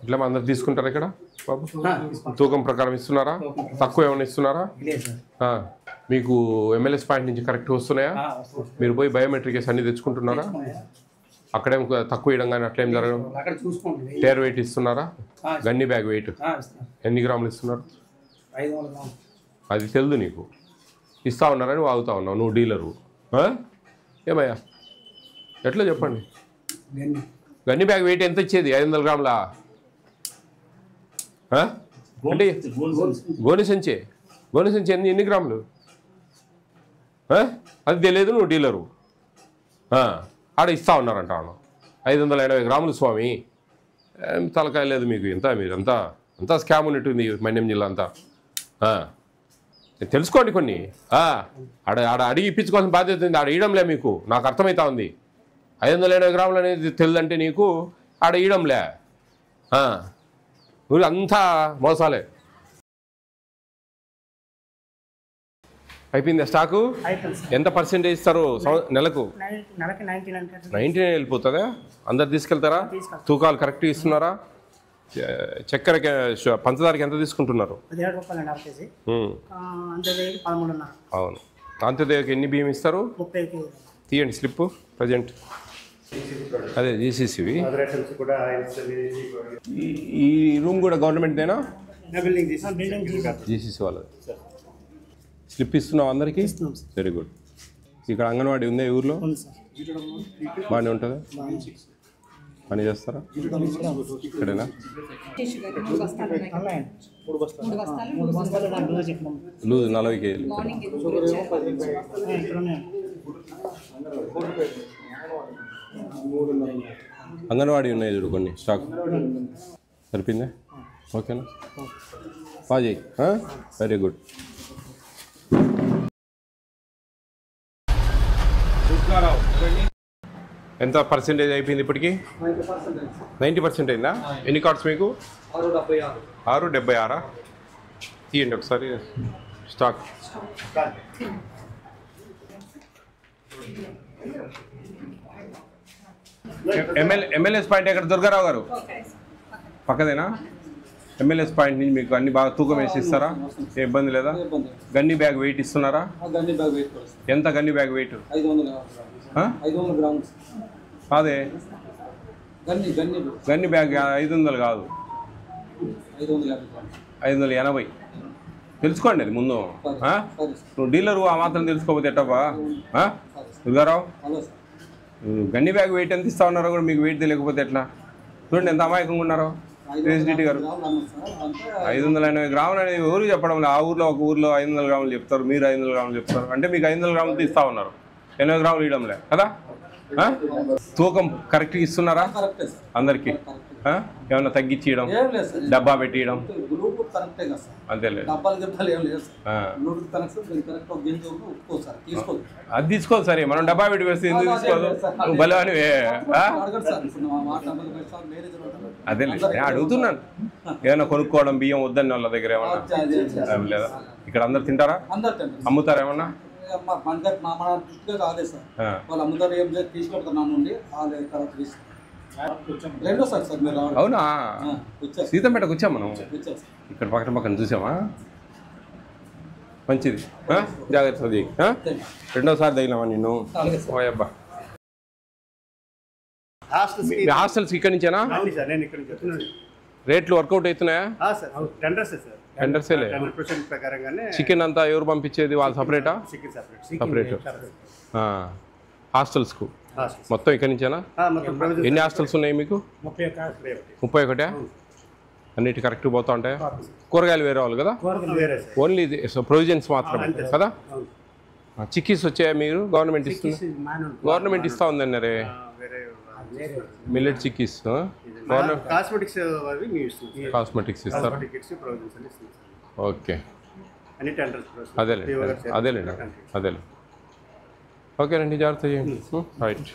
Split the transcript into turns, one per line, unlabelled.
ఇట్లా అందరు తీసుకుంటారా ఇక్కడ బాబు? తూకం ప్రకారం ఇస్తున్నారా? తక్కువ ఏమైనా ఇస్తున్నారా? మీకు ఎంఎల్ఎస్ పాయింట్ నుంచి కరెక్ట్ వస్తున్నాయా? మీరు పోయి బయోమెట్రిక్స్ అన్ని తెచ్చుకుంటున్నారా? అక్కడేం తక్కువ ఇవ్వడం కానీ అట్లా ఏం జరగడం? టేర్ వెయిట్ ఇస్తున్నారా? గన్ని బ్యాగ్ వెయిట్ ఎన్ని గ్రాములు ఇస్తున్నారు? అది తెలుదు నీకు. ఇస్తా ఉన్నారా? నువ్వు ఆగుతా ఉన్నావు, నువ్వు డీలరు. ఏమయ్యా ఎట్లా చెప్పండి? గన్ని బ్యాగ్ వెయిట్ ఎంత ఇచ్చేది? 500 గ్రాములా? అంటే గోనె సంచి ఎన్ని గ్రాములు? అది తెలియదు, నువ్వు డీలరు. ఆడ ఇస్తా ఉన్నారంట. 580 గ్రాములు స్వామి. తలకాయ లేదు మీకు. మీరు అంతా స్కామ్ ఉన్నట్టుంది మన్యం జిల్లా అంతా. తెలుసుకోండి కొన్ని. ఆడ అడిగి ఇప్పించుకోవాల్సిన బాధ్యత ఉంది. ఆడ ఇయడంలే మీకు, నాకు అర్థమవుతా ఉంది. 580 గ్రాములు అనేది తెలియదంటే నీకు ఆడ ఇయడంలే. అంతా మోసాలే. అయిపోయిందా స్టాకు? ఎంత పర్సెంటేజ్ ఇస్తారు నెలకు? 99 వెళ్ళిపోతుందా? అందరు తీసుకెళ్తారా? తూకాలు కరెక్ట్గా ఇస్తున్నారా? చక్కెరకి పంచదారకి ఎంత తీసుకుంటున్నారు? అవును. అంత్యోదయకి ఎన్ని బియ్యం ఇస్తారు? తీయండి స్లిప్ ప్రజెంట్. అదే జీసీసీవి. ఈ రూమ్ కూడా గవర్నమెంట్దేనా? జీసీసీ వాళ్ళది. స్లిప్ ఇస్తున్నావు అందరికీ? Very good. ఇక్కడ అంగన్వాడీ ఉందా ఈ ఊర్లో? బాగానే ఉంటుందా? పని చేస్తారా ఇక్కడేనా? లూజ్ 40 కేజీలు. అంగన్వాడీ ఉన్నాయి చూడు కొన్ని స్టాక్. సరిపోయిందా? ఓకేనా? బాజీ వెరీ గుడ్. ఎంత పర్సెంటేజ్ అయిపోయింది ఇప్పటికి? 90% అయిందా? ఎన్ని కార్డ్స్ మీకు? 676. తీయండి ఒకసారి స్టాక్. ఎమ్మెల్యేస్ పాయింట్ ఎక్కడ? దుర్గారావు గారు పక్కదేనా? ఎమ్మెల్యేస్ పాయింట్ నుంచి మీకు అన్ని బాగా తూకం వేసి ఇస్తారా? ఏ ఇబ్బంది లేదా? గన్ని బ్యాగ్ వెయిట్ ఇస్తున్నారా? ఎంత గన్ని బ్యాగ్ వెయిట్?
500 గ్రాములు.
అదే గన్ని బ్యాగ్ 500 కాదు, 580. తెలుసుకోండి అది ముందు. నువ్వు డీలరు ఆ మాత్రం తెలుసుకోకపోతే ఎట్టబ్బా? దుర్గారావు గన్ని బ్యాగ్ వెయిట్ ఎంత ఇస్తా ఉన్నారో కూడా మీకు వెయిట్ తెలియకపోతే ఎట్లా? చూడండి ఎంత అమాయకంగా ఉన్నారో ప్రెసిడెంట్ గారు. 580 గ్రాములు అనేది ఎవరు చెప్పడం లేదు. ఆ ఊర్లో ఒక ఊర్లో 500 గ్రాములు చెప్తారు, మీరు 500 గ్రాములు చెప్తారు. అంటే మీకు 500 గ్రాములు ఇస్తా ఉన్నారు, 80 గ్రాములు ఇవ్వడంలే కదా? తూకం కరెక్ట్గా ఇస్తున్నారా అందరికీ? ఏమన్నా తగ్గించి ఇవ్వడం, డబ్బా పెట్టి ఇవ్వడం అంతేలే. అది తీసుకోదు సరే, మనం డబ్బా పెట్టి వేస్తే ఎందుకు తీసుకోదు? భలే అని అదేలే అడుగుతున్నాను. ఏమైనా కొనుక్కోవడం, బియ్యం వద్దని వాళ్ళ దగ్గర ఏమన్నా లేదా? ఇక్కడ అందరు తింటారా? అమ్ముతారా ఏమన్నా? అవునా? సీతంపేటకు వచ్చాం మనం. ఇక్కడ పక్కన చూసామా? మంచిది. జాగ్రత్త. రెండోసారి తగినామా నిన్ను? ఓయబ్బా. హాస్టల్స్ ఇక్కడి నుంచేనా? రేట్లు వర్కౌట్ అవుతున్నాయా? టెండర్సేలే. చికెన్ అంతా ఎవరు పంపించేది? వాళ్ళు సపరేటా? సపరేట్. హాస్టల్స్కు మొత్తం ఇక్కడి నుంచేనా? ఎన్ని హాస్టల్స్ ఉన్నాయి మీకు? 31. అన్నిటి కరెక్ట్ పోతా ఉంటాయా? కూరగాయలు వేరే వాళ్ళు కదా? ఓన్లీ ప్రొవిజన్స్ మాత్రమే కదా? చిక్కీస్ వచ్చాయా మీరు? గవర్నమెంట్ ఇస్తుంది. గవర్నమెంట్ ఇస్తా ఉందన్నారే మిల్లెట్ చిక్కీస్. కాస్మెటిక్స్ ఇస్తారా? ఓకే. అదేలేండి. ఓకేనండి, జాగ్రత్త చేయండి. రైట్.